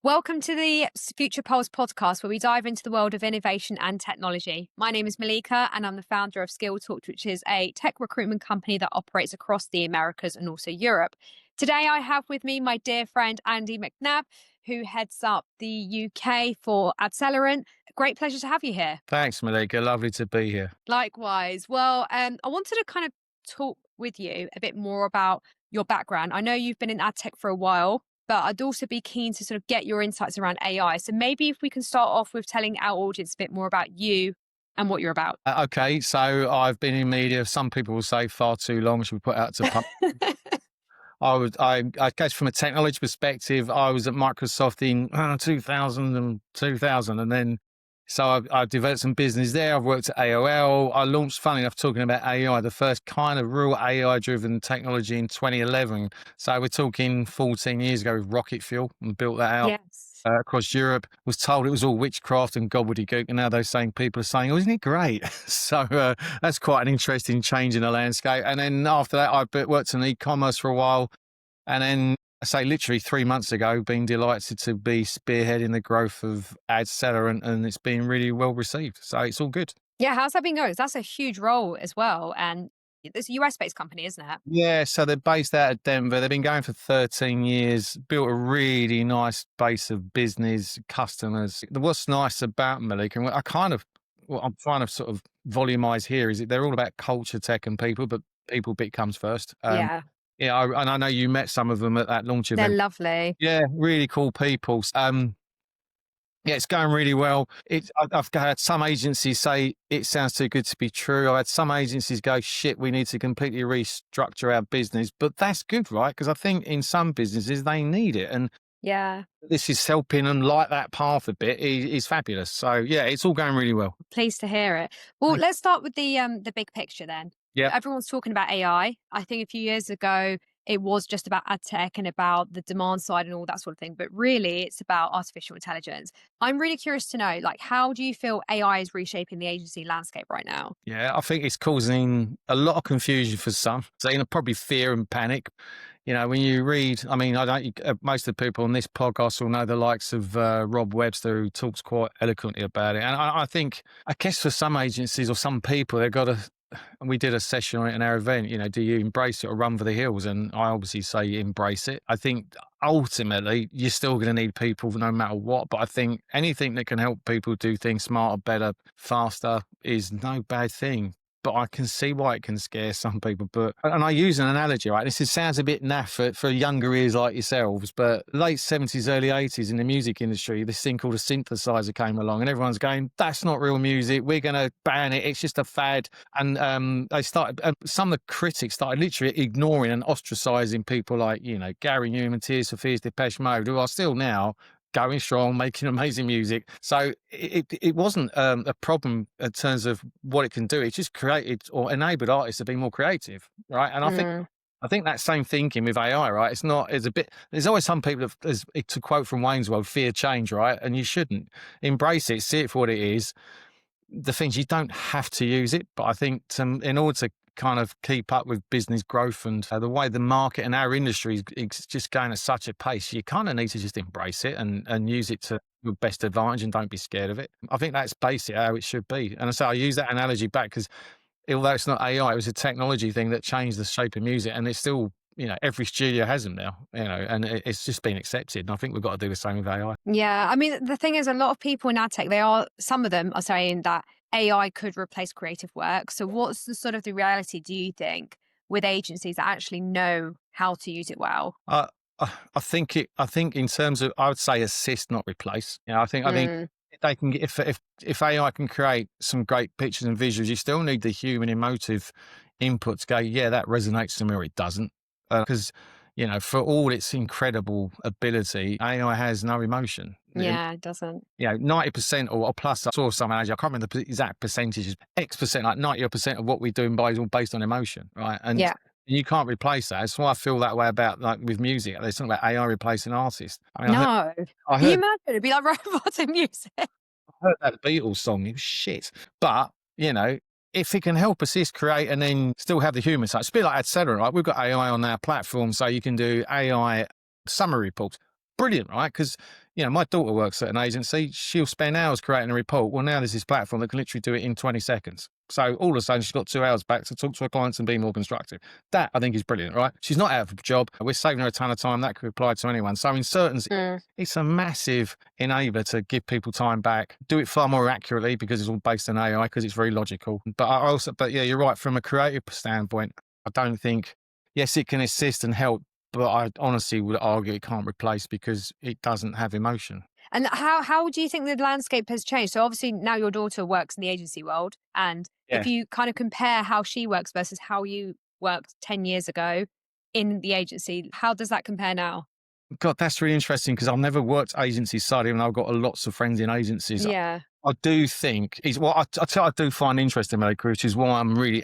Welcome to the FuturePulse podcast, where we dive into the world of innovation and technology. My name is Melica, and I'm the founder of Skilltorch, which is a tech recruitment company that operates across the Americas and also Europe. Today, I have with me my dear friend, Andy McNab, who heads up the UK for AdCellerant. Great pleasure to have you here. Thanks, Melica. Lovely to be here. Likewise. Well, I wanted to kind of talk with you a bit more about your background. I know you've been in ad tech for a while, but I'd also be keen to sort of get your insights around AI. So maybe if we can start off with telling our audience a bit more about you and what you're about. Okay, so I've been in media. Some people will say far too long. Should we put out to public? I guess from a technology perspective, I was at Microsoft in 2000, and then so I developed some business there. I've worked at AOL. I launched, funny enough, talking about AI, the first kind of real AI-driven technology in 2011. So we're talking 14 years ago with rocket fuel, and built that out. Yes. Across Europe. Was told it was all witchcraft and gobbledygook, and now people are saying, "Oh, isn't it great?" So that's quite an interesting change in the landscape. And then after that, I worked in e-commerce for a while, and then I say literally 3 months ago, been delighted to be spearheading the growth of AdCellerant, and it's been really well received. So it's all good. Yeah, how's that been going? That's a huge role as well. And it's a US-based company, isn't it? Yeah, so they're based out of Denver. They've been going for 13 years, built a really nice base of business customers. What's nice about Melica, and what I'm trying to sort of volumize here, is that they're all about culture, tech, and people, but people bit comes first. Yeah, Yeah, and I know you met some of them at that launch they're event. lovely. Yeah, really cool people. Yeah, it's going really well. I've had some agencies say it sounds too good to be true. I've had some agencies go, shit, we need to completely restructure our business. But that's good, right? Because I think in some businesses, they need it. And Yeah, this is helping them light that path a bit is fabulous. So, yeah, it's all going really well. pleased to hear it. Well, let's start with the big picture then. Yeah. Everyone's talking about AI. I think a few years ago, it was just about ad tech and about the demand side and all that sort of thing. But really, it's about artificial intelligence. I'm really curious to know, like, how do you feel AI is reshaping the agency landscape right now? Yeah, I think it's causing a lot of confusion for some. So, probably fear and panic. When you read, I mean, most of the people on this podcast will know the likes of Rob Webster, who talks quite eloquently about it. And I guess for some agencies or some people, they've got to, and we did a session on it in our event, do you embrace it or run for the hills? And I obviously say embrace it. I think ultimately you're still going to need people no matter what. But I think anything that can help people do things smarter, better, faster is no bad thing. But I can see why it can scare some people. And I use an analogy, right? Sounds a bit naff for younger ears like yourselves, but late 70s, early 80s in the music industry, this thing called a synthesizer came along, and everyone's going, that's not real music. We're going to ban it. It's just a fad. And they started, some of the critics started literally ignoring and ostracizing people like, Gary Newman, Tears for Fears, Depeche Mode, who are still now going strong, making amazing music. So it wasn't a problem in terms of what it can do. It just created or enabled artists to be more creative, right? And I think that same thinking with AI, right? There's always some people to quote from Wayne's World, fear change, right? And you shouldn't. Embrace it, see it for what it is. The things, you don't have to use it, but I think in order to kind of keep up with business growth and the way the market and our industry is just going at such a pace, you kind of need to just embrace it and use it to your best advantage, and don't be scared of it. I think that's basically how it should be. And so I use that analogy back because although it's not AI, it was a technology thing that changed the shape of music, and it's still, every studio has them now, and it's just been accepted. And I think we've got to do the same with AI. Yeah, I mean, the thing is, a lot of people in ad tech, some of them are saying that AI could replace creative work. So what's the sort of the reality, do you think, with agencies that actually know how to use it well? I think in terms of, I would say assist, not replace. I think they can get, if AI can create some great pictures and visuals, you still need the human emotive input to go, yeah, that resonates to me, or it doesn't. Because, for all its incredible ability, AI has no emotion. Yeah, it doesn't. 90% or plus, I saw some analogy, I can't remember the exact percentages, X percent, like 90% of what we do in is all based on emotion, right? And you can't replace that. That's why I feel that way about, like, with music. They're talking about AI replacing artists. I mean, No. Can you imagine? It'd be like robots in music. I heard that Beatles song, it was shit. But, if it can help assist, create, and then still have the human side, it's a bit like AdCellerant, right? We've got AI on our platform, so you can do AI summary reports. Brilliant, right? Because, my daughter works at an agency. She'll spend hours creating a report. Well, now there's this platform that can literally do it in 20 seconds. So all of a sudden, she's got 2 hours back to talk to her clients and be more constructive. That, I think, is brilliant, right? She's not out of a job. We're saving her a ton of time. That could apply to anyone. So in certain, it's a massive enabler to give people time back, do it far more accurately because it's all based on AI, because it's very logical. But yeah, you're right. From a creative standpoint, I don't think, yes, it can assist and help, but I honestly would argue it can't replace because it doesn't have emotion. And how do you think the landscape has changed? So obviously now your daughter works in the agency world, and if you kind of compare how she works versus how you worked 10 years ago in the agency, how does that compare now? God, that's really interesting because I've never worked agency side, even though I've got lots of friends in agencies. Yeah. I do think is what I do find interesting, Melica, which is why I'm really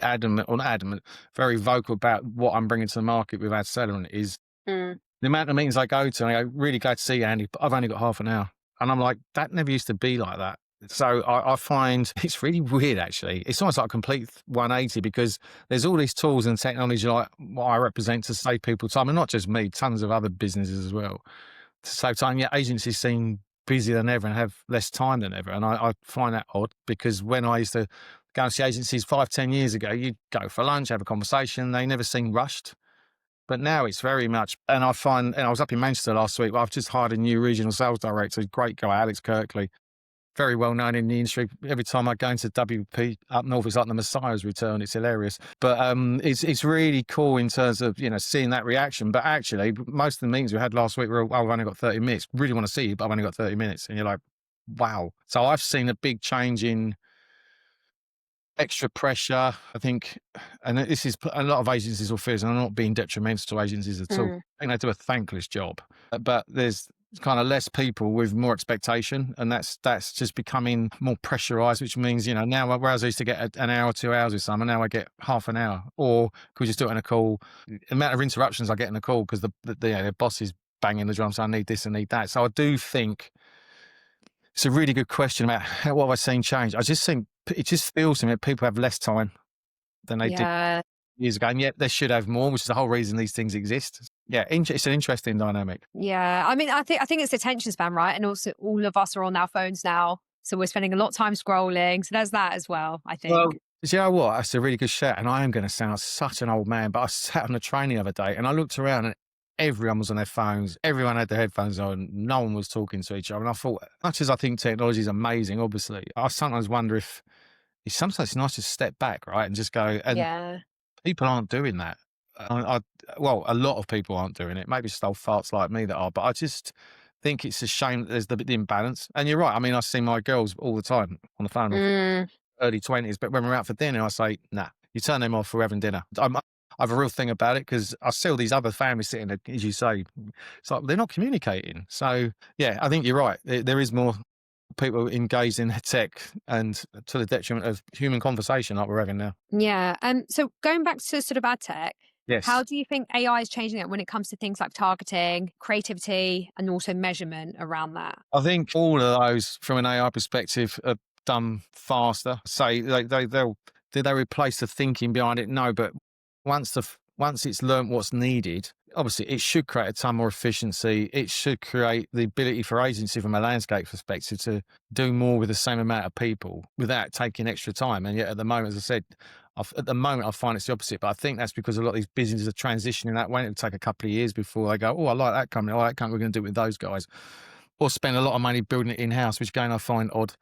very vocal about what I'm bringing to the market with AdCellerant is the amount of meetings I go to, and I go, really glad to see you, Andy, but I've only got half an hour. And I'm like, that never used to be like that. So I find it's really weird, actually. It's almost like a complete 180 because there's all these tools and technology like what I represent to save people time, and not just me, tons of other businesses as well. To save time, yet agencies seem busier than ever and have less time than ever. And I find that odd because when I used to go and see agencies 5-10 years ago, you'd go for lunch, have a conversation. They never seemed rushed. But now it's very much, and I was up in Manchester last week. I've just hired a new regional sales director, a great guy, Alex Kirkley, very well known in the industry. Every time I go into WP up north, it's like the Messiah's return. It's hilarious. But it's really cool in terms of, seeing that reaction. But actually, most of the meetings we had last week were, I've only got 30 minutes. Really want to see you, but I've only got 30 minutes. And you're like, wow. So I've seen a big change in extra pressure, I think, and this is a lot of agencies will feel, and I'm not being detrimental to agencies at all. I think they do a thankless job, but there's kind of less people with more expectation, and that's just becoming more pressurized, which means, now whereas I used to get an hour, 2 hours with someone, now I get half an hour, or could we just do it in a call? The amount of interruptions I get in a call because the boss is banging the drum, so I need this and need that. So I do think it's a really good question about what have I seen change. I just think it just feels to me that people have less time than they did years ago, and yet they should have more, which is the whole reason these things exist. Yeah, it's an interesting dynamic. Yeah, I mean, I think it's attention span, right? And also, all of us are on our phones now, so we're spending a lot of time scrolling. So there's that as well, I think. Well, you know what? That's a really good shout, and I am going to sound such an old man, but I sat on the train the other day and I looked around and everyone was on their phones. Everyone had their headphones on. No one was talking to each other. And I thought, much as I think technology is amazing, obviously, I sometimes wonder if sometimes it's nice to step back, right, and just go. And people aren't doing that. Well, a lot of people aren't doing it. Maybe still farts like me that are, but I just think it's a shame that there's the imbalance. And you're right. I mean, I see my girls all the time on the phone, early 20s, but when we're out for dinner, I say, nah, you turn them off for having dinner. I have a real thing about it because I see all these other families sitting there, as you say, it's like they're not communicating. So, yeah, I think you're right. There is more people engaged in tech and to the detriment of human conversation like we're having now. Yeah. So going back to sort of adtech, yes. How do you think AI is changing it when it comes to things like targeting, creativity, and also measurement around that? I think all of those from an AI perspective are done faster. Say did they replace the thinking behind it? No, but once it's learned what's needed, obviously it should create a ton more efficiency. It should create the ability for agency from a landscape perspective to do more with the same amount of people without taking extra time. And yet at the moment, as I said, I find it's the opposite, but I think that's because a lot of these businesses are transitioning that way. It'll take a couple of years before they go, oh, I like that company. That company, we're going to do it with those guys. Or spend a lot of money building it in-house, which again, I find odd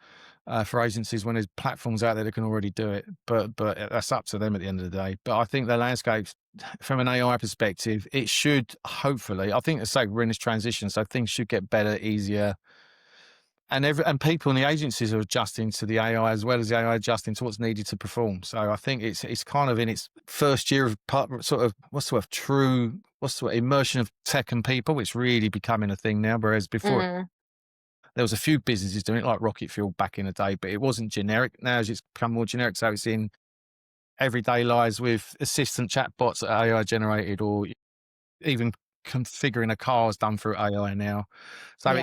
for agencies when there's platforms out there that can already do it. But that's up to them at the end of the day. But I think the landscape, from an AI perspective, it should hopefully, I think, as I say, we're in this transition, so things should get better, easier. And people in the agencies are adjusting to the AI as well as the AI adjusting to what's needed to perform. So I think it's kind of in its first year of immersion of tech and people. It's really becoming a thing now, whereas before there was a few businesses doing it, like Rocket Fuel back in the day, but it wasn't generic. Now it's become more generic, so it's in everyday lives with assistant chatbots that are AI generated, or even configuring a car is done through AI now. So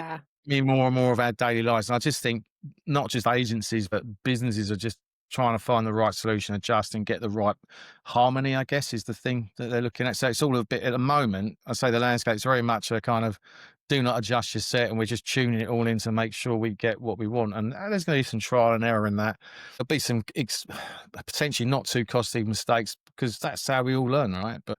more and more of our daily lives. And I just think not just agencies, but businesses are just trying to find the right solution, adjust and get the right harmony, I guess, is the thing that they're looking at. So it's all a bit at the moment. I say the landscape's very much a kind of do not adjust your set, and we're just tuning it all in to make sure we get what we want. And there's going to be some trial and error in that. There'll be some potentially not too costly mistakes, because that's how we all learn, right? But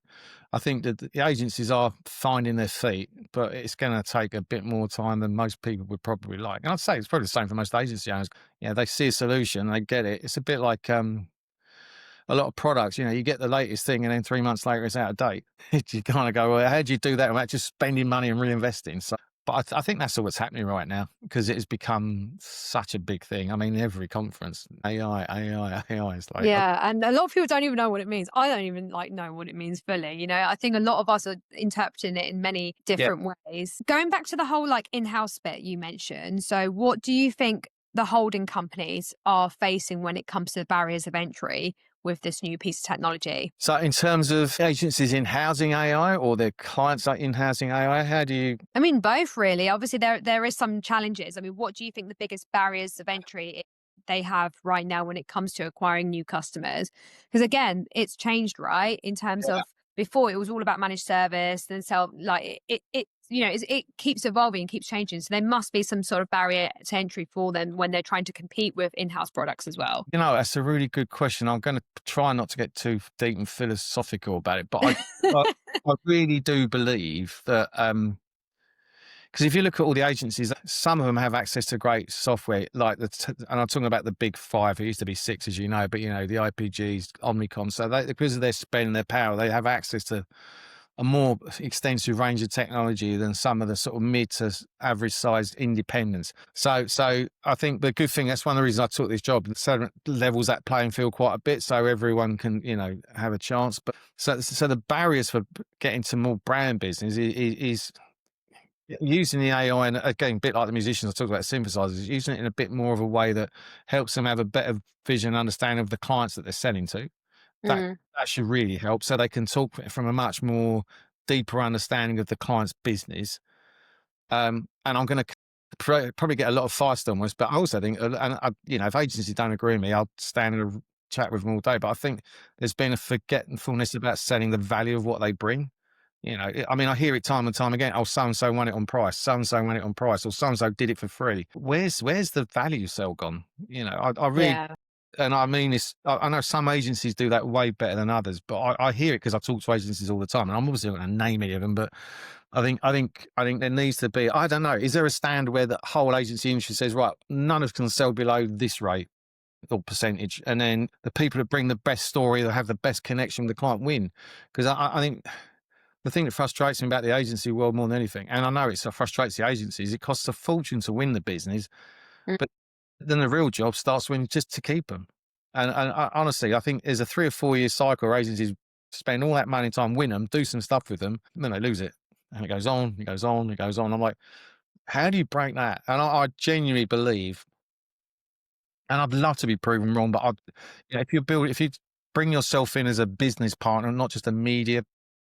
I think that the agencies are finding their feet, but it's going to take a bit more time than most people would probably like. And I'd say it's probably the same for most agency owners. They see a solution, they get it. It's a bit like a lot of products, you get the latest thing and then 3 months later it's out of date. You kind of go, well, how do you do that without just spending money and reinvesting? So, but I think that's what's happening right now, because it has become such a big thing. I mean, every conference, AI is like, yeah, and a lot of people don't even know what it means. I don't even know what it means fully. I think a lot of us are interpreting it in many different ways. Going back to the whole in-house bit you mentioned, so what do you think the holding companies are facing when it comes to the barriers of entry with this new piece of technology? So in terms of agencies in-housing AI or their clients are in-housing AI, how do you... I mean, both really. Obviously, there is some challenges. I mean, what do you think the biggest barriers of entry they have right now when it comes to acquiring new customers? Because again, it's changed, right? In terms of before, it was all about managed service, and it keeps evolving and keeps changing. So there must be some sort of barrier to entry for them when they're trying to compete with in-house products as well. That's a really good question. I'm going to try not to get too deep and philosophical about it, but I really do believe that, because if you look at all the agencies, some of them have access to great software, and I'm talking about the big five. It used to be six, as you know, but the IPGs, Omnicom. So because of their spend and their power, they have access to a more extensive range of technology than some of the sort of mid to average sized independents. So I think the good thing, that's one of the reasons I took this job, so it levels that playing field quite a bit, so everyone can, have a chance. But so the barriers for getting to more brand business is using the AI, and again, a bit like the musicians I talked about, synthesizers, using it in a bit more of a way that helps them have a better vision and understanding of the clients that they're selling to. That should really help, so they can talk from a much more deeper understanding of the client's business. And I'm going to probably get a lot of firestorm on this, but I also think, if agencies don't agree with me, I'll stand in a chat with them all day. But I think there's been a forgetfulness about selling the value of what they bring. I hear it time and time again. Oh, so-and-so won it on price. So-and-so won it on price, or so-and-so did it for free. Where's the value sell gone? I really... And I mean this, I know some agencies do that way better than others, but I hear it because I talk to agencies all the time, and I'm obviously not going to name any of them, but I think there needs to be, I don't know, is there a stand where the whole agency industry says, right, none of us can sell below this rate or percentage, and then the people that bring the best story, that have the best connection with the client, win? Because I think the thing that frustrates me about the agency world more than anything, and I know it frustrates the agencies, it costs a fortune to win the business, but then the real job starts when just to keep them. And honestly, I think there's a 3 or 4 year cycle where agencies spend all that money and time, win them, do some stuff with them, and then they lose it. And it goes on, it goes on, it goes on. I'm like, how do you break that? And I genuinely believe, and I'd love to be proven wrong, but if you bring yourself in as a business partner, not just a media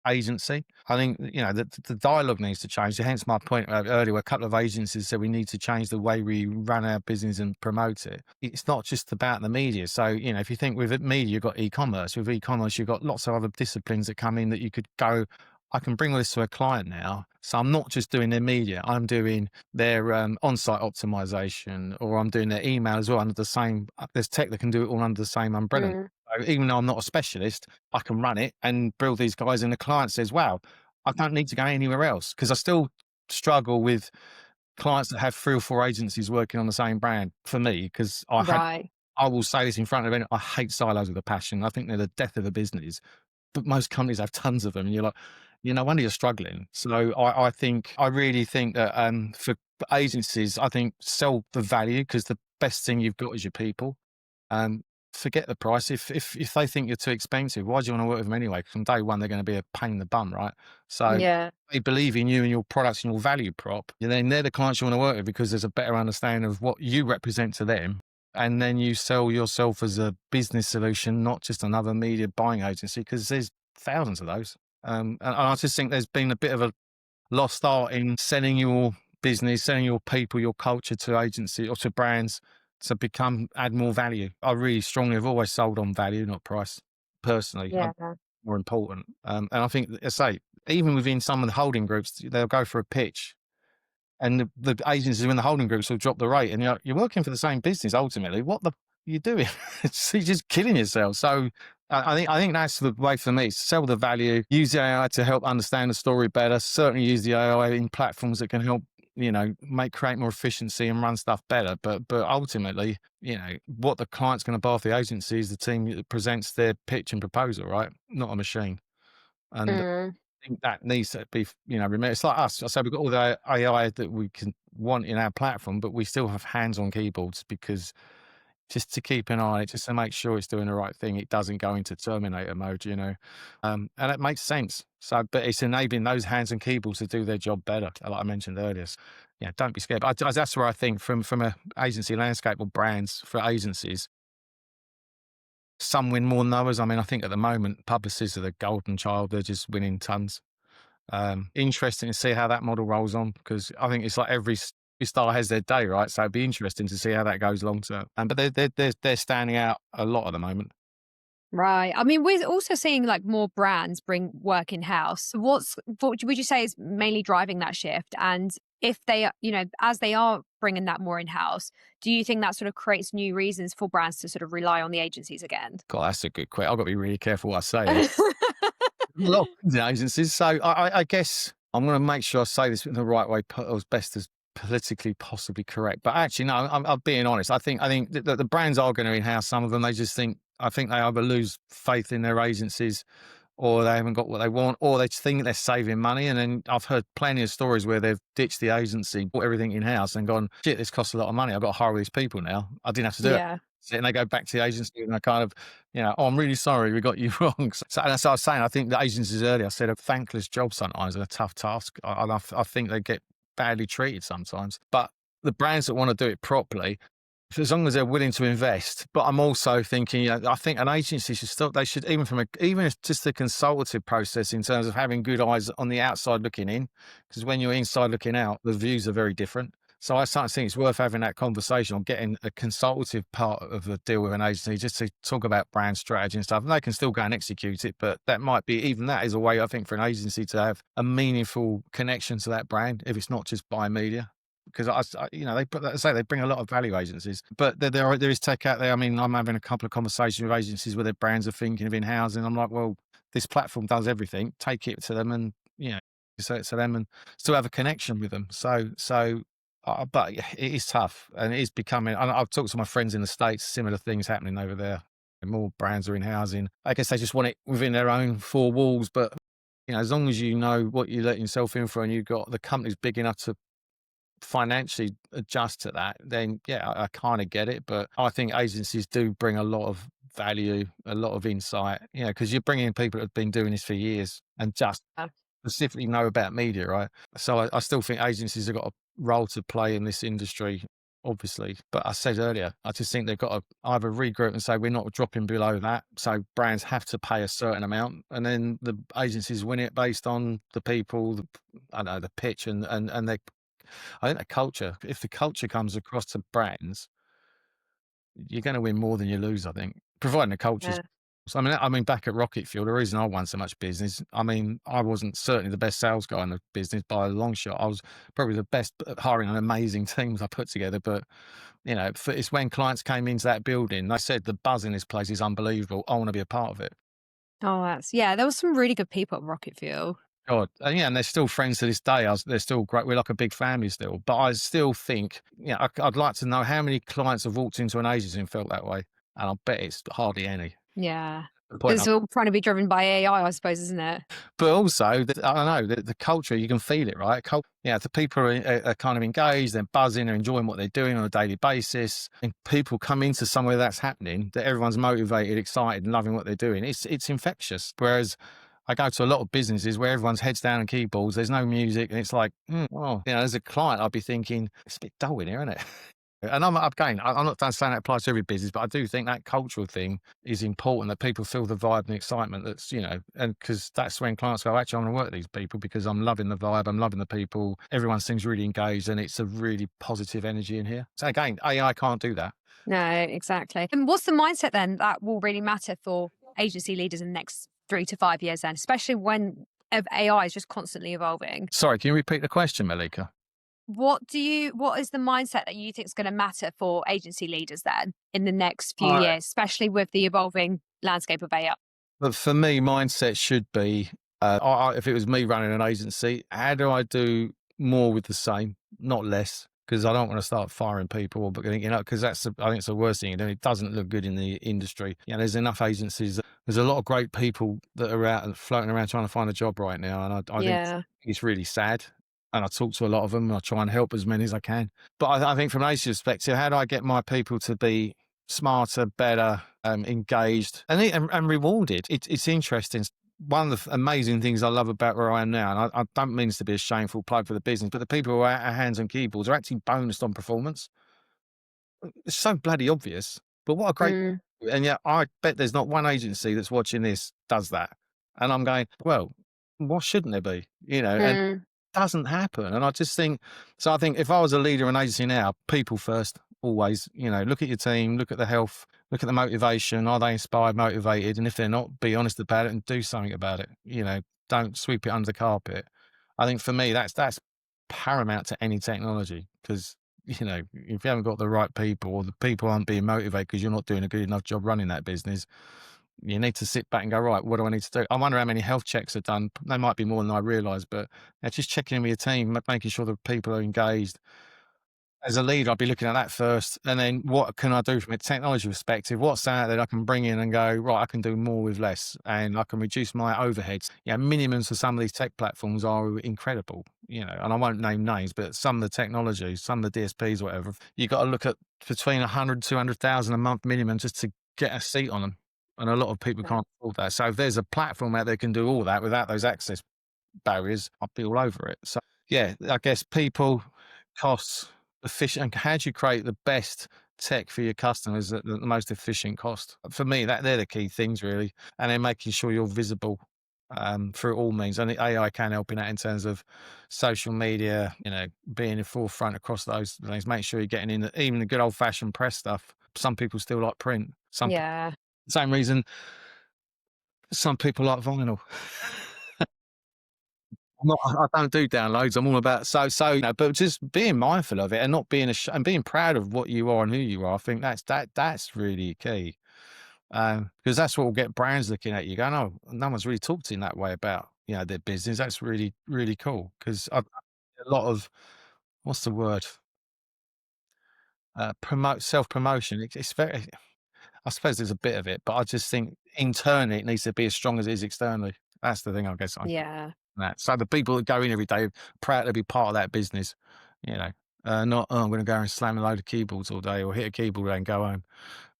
agency, I think the dialogue needs to change. Hence my point earlier, where a couple of agencies said we need to change the way we run our business and promote it. It's not just about the media. So if you think with media, you've got e-commerce. With e-commerce, you've got lots of other disciplines that come in that you could go, I can bring all this to a client now. So I'm not just doing their media, I'm doing their on-site optimization, or I'm doing their email as well under the same, there's tech that can do it all under the same umbrella. So even though I'm not a specialist, I can run it and build these guys, and the client says, wow, I don't need to go anywhere else. Because I still struggle with clients that have 3 or 4 agencies working on the same brand for me, because I will say this in front of anyone, I hate silos with a passion. I think they're the death of a business, but most companies have tons of them, and you're like, no wonder you're struggling. So I really think that for agencies, I think sell the value, because the best thing you've got is your people. Forget the price. If they think you're too expensive, why do you want to work with them anyway? Because from day one, they're going to be a pain in the bum, right? So they believe in you and your products and your value prop, then they're the clients you want to work with, because there's a better understanding of what you represent to them. And then you sell yourself as a business solution, not just another media buying agency, because there's thousands of those. And I just think there's been a bit of a lost art in selling your business, selling your people, your culture to agency or to brands to add more value. I really strongly have always sold on value, not price, personally. More important. And I think, I say, even within some of the holding groups, they'll go for a pitch and the agencies in the holding groups will drop the rate, and you're working for the same business ultimately. What the f are you doing? You're just killing yourself. So I think that's the way for me. Sell the value, use the AI to help understand the story better. Certainly use the AI in platforms that can help, create more efficiency and run stuff better. But ultimately, what the client's going to buy off the agency is the team that presents their pitch and proposal, right? Not a machine. And Mm. I think that needs to be, removed. It's like us. I say we've got all the AI that we can want in our platform, but we still have hands on keyboards because just to keep an eye on it, just to make sure it's doing the right thing. It doesn't go into Terminator mode, and it makes sense. So, but it's enabling those hands and keyboards to do their job better, like I mentioned earlier. So, yeah, don't be scared. But that's where I think from a agency landscape or brands for agencies, some win more than others. I mean, I think at the moment, publicists are the golden child. They're just winning tons. Interesting to see how that model rolls on, because I think it's like every star has their day, right? So it'd be interesting to see how that goes long term. But they're standing out a lot at the moment. Right. I mean, we're also seeing like more brands bring work in house. So what would you say is mainly driving that shift? And if they, as they are bringing that more in house, do you think that sort of creates new reasons for brands to sort of rely on the agencies again? God, that's a good question. I've got to be really careful what I say here. A lot of things in agencies. So I guess I'm going to make sure I say this in the right way, as best as politically possibly correct. But actually, no, I'm being honest. I think that the brands are going to in-house some of them. They just think, I think they either lose faith in their agencies, or they haven't got what they want, or they think they're saving money. And then I've heard plenty of stories where they've ditched the agency, bought everything in-house and gone, shit, this costs a lot of money. I've got to hire all these people now. I didn't have to do it. Yeah. And they go back to the agency and they kind of, oh, I'm really sorry, we got you wrong. So that's what I was saying. I think the agencies earlier, I said a thankless job sometimes and a tough task. I think they get badly treated sometimes. But the brands that want to do it properly, as long as they're willing to invest. But I'm also thinking, I think an agency should stop. They should, even if just the consultative process in terms of having good eyes on the outside looking in, because when you're inside looking out, the views are very different. So I start to think it's worth having that conversation on getting a consultative part of the deal with an agency just to talk about brand strategy and stuff. And they can still go and execute it, but that might be, even that is a way, I think, for an agency to have a meaningful connection to that brand, if it's not just buy media. Because they bring a lot of value, agencies, but there is tech out there. I mean, I'm having a couple of conversations with agencies where their brands are thinking of in-housing. I'm like, well, this platform does everything. Take it to them, and say it to them, and still have a connection with them. But it is tough, and it is becoming. I've talked to my friends in the States. Similar things happening over there. More brands are in-housing. I guess they just want it within their own four walls. But as long as you know what you let yourself in for, and you've got the company's big enough to financially adjust to that, then I kind of get it. But I think agencies do bring a lot of value, a lot of insight, because you're bringing in people that have been doing this for years and just specifically know about media, right? So I still think agencies have got a role to play in this industry, obviously. But I said earlier, I just think they've got to either regroup and say, we're not dropping below that. So brands have to pay a certain amount, and then the agencies win it based on the people, the pitch and their, I think the culture. If the culture comes across to brands, you're going to win more than you lose, I think, providing the culture's. So, I mean, back at Rocket Fuel, the reason I won so much business, I mean, I wasn't certainly the best sales guy in the business by a long shot. I was probably the best at hiring an amazing teams I put together. But, it's when clients came into that building, they said the buzz in this place is unbelievable. I want to be a part of it. Oh, there was some really good people at Rocket Fuel. God, and they're still friends to this day. They're still great. We're like a big family still. But I still think, I'd like to know how many clients have walked into an agency and felt that way. And I'll bet it's hardly any. Yeah. It's all trying to be driven by AI, I suppose, isn't it? But also, I don't know, the culture, you can feel it, right? The people are kind of engaged, they're buzzing, they're enjoying what they're doing on a daily basis. And people come into somewhere that's happening, that everyone's motivated, excited, and loving what they're doing. It's infectious. Whereas I go to a lot of businesses where everyone's heads down on keyboards, there's no music, and it's like, as a client, I'd be thinking, it's a bit dull in here, isn't it? And I'm not saying that applies to every business, but I do think that cultural thing is important, that people feel the vibe and excitement that's, and because that's when clients go, actually, I want to work with these people because I'm loving the vibe, I'm loving the people, everyone seems really engaged, and it's a really positive energy in here. So again, AI can't do that. No, exactly. And what's the mindset then that will really matter for agency leaders in the next 3 to 5 years then, especially when AI is just constantly evolving? Sorry, can you repeat the question, Melica? what is the mindset that you think is going to matter for agency leaders then in the next few I, years, especially with the evolving landscape of AI? but for me, mindset should be, if it was me running an agency, how do I do more with the same, not less? Because I don't want to start firing people, but because I think it's the worst thing. And it doesn't look good in the industry. There's enough agencies. There's a lot of great people that are out and floating around trying to find a job right now, and I think Yeah. it's really sad. And I talk to a lot of them, and I try and help as many as I can. But I think from an agency perspective, how do I get my people to be smarter, better, engaged, and rewarded? It's interesting. One of the amazing things I love about where I am now, and I don't mean this to be a shameful plug for the business, but the people who are at our hands on keyboards are actually bonused on performance. It's so bloody obvious, but what a great, Mm, and yet I bet there's not one agency that's watching this does that. And I'm going, well, what shouldn't there be? And mm, doesn't happen. And I just think, so I think if I was a leader in an agency now, people first, always, look at your team, look at the health, look at the motivation. Are they inspired, motivated? And if they're not, be honest about it and do something about it. Don't sweep it under the carpet. I think for me, that's paramount to any technology because, if you haven't got the right people or the people aren't being motivated because you're not doing a good enough job running that business, you need to sit back and go, right, what do I need to do? I wonder how many health checks are done. They might be more than I realise, but just checking in with your team, making sure the people are engaged. As a leader, I'd be looking at that first. And then what can I do from a technology perspective? What's out there that I can bring in and go, right, I can do more with less and I can reduce my overheads. Minimums for some of these tech platforms are incredible, and I won't name names, but some of the technologies, some of the DSPs, whatever, you got to look at between 100, 200,000 a month minimum just to get a seat on them. And a lot of people yeah. can't afford that. So if there's a platform out there that can do all that without those access barriers, I'd be all over it. So yeah, I guess people, costs, efficient, and how do you create the best tech for your customers at the most efficient cost? For me, they're the key things really, and then making sure you're visible through all means. And the AI can help in that in terms of social media, being in the forefront across those things. Make sure you're getting in even the good old fashioned press stuff. Some people still like print. Yeah. Same reason some people like vinyl. I don't do downloads. I'm all about but just being mindful of it and not being and being proud of what you are and who you are. I think that's really key, because that's what will get brands looking at you, going, "Oh, no one's really talked in that way about their business." That's really really cool because a lot of what's the word promote self promotion. It's very. I suppose there's a bit of it, but I just think internally it needs to be as strong as it is externally. That's the thing, I guess. Yeah. That. So the people that go in every day are proud to be part of that business, not, I'm going to go and slam a load of keyboards all day or hit a keyboard and go home.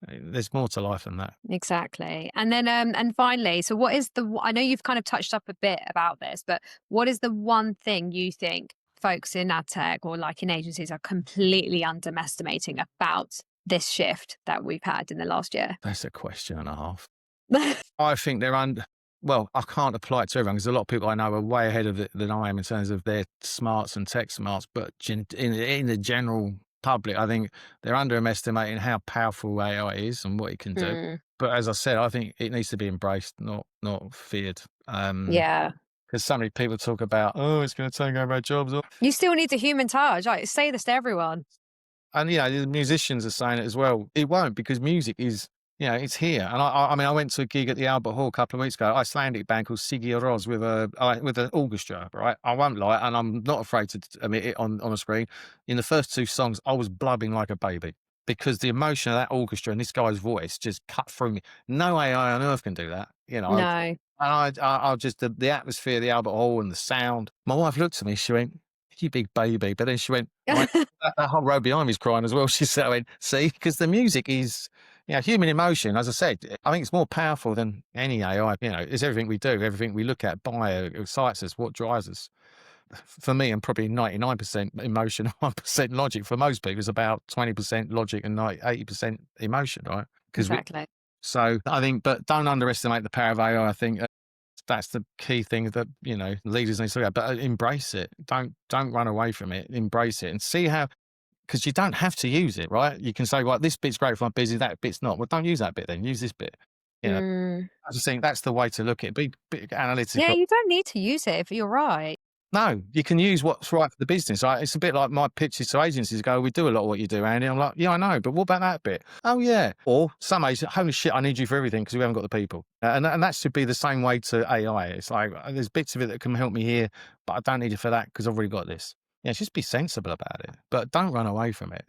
There's more to life than that. Exactly. And then, and finally, so what is I know you've kind of touched up a bit about this, but what is the one thing you think folks in ad tech or like in agencies are completely underestimating about this shift that we've had in the last year? That's a question and a half. I think they're under. Well, I can't apply it to everyone because a lot of people I know are way ahead of it than I am in terms of their smarts and tech smarts. But in the general public, I think they're underestimating how powerful AI is and what it can do. Mm, But as I said, I think it needs to be embraced, not feared. yeah. Because so many people talk about, oh, it's going to take over our jobs. You still need a human touch. I say this to everyone. And, the musicians are saying it as well. It won't because music is, it's here. And I mean, I went to a gig at the Albert Hall a couple of weeks ago, Icelandic band called Siggy Ros with an orchestra, right? I won't lie, and I'm not afraid to admit it on a screen. In the first two songs, I was blubbing like a baby because the emotion of that orchestra and this guy's voice just cut through me. No AI on earth can do that, No. And I just, the atmosphere, the Albert Hall and the sound. My wife looked at me, she went, you big baby. But then she went, that whole row behind me's crying as well. She said, I went, see, because the music is, human emotion. As I said, I think it's more powerful than any AI. It's everything we do, everything we look at, buy, excites us, what drives us. For me, I'm probably 99% emotion, 1% logic. For most people, it's about 20% logic and 80% emotion, right? Because Exactly. so I think, but don't underestimate the power of AI. I think that's the key thing that leaders need to look at. But embrace it. Don't run away from it. Embrace it and see how. Because you don't have to use it, right? You can say, right, this bit's great for my business, that bit's not. Well, don't use that bit then. Use this bit. Mm. I just think that's the way to look at it. Be Yeah, analytical. you don't need to use it if you're right. No, you can use what's right for the business. It's a bit like my pitches to agencies go, we do a lot of what you do, Andy. I'm like, yeah, I know, but what about that bit? Oh, yeah. Or some agents, holy shit, I need you for everything because we haven't got the people. And that should be the same way to AI. It's like, there's bits of it that can help me here, but I don't need it for that because I've already got this. Yeah, just be sensible about it, but don't run away from it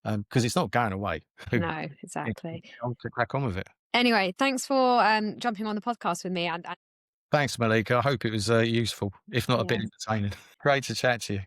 because it's not going away. No, exactly. I'll crack on with it. Anyway, thanks for jumping on the podcast with me. And Thanks, Melica. I hope it was useful, if not a bit yeah. entertaining. Great to chat to you.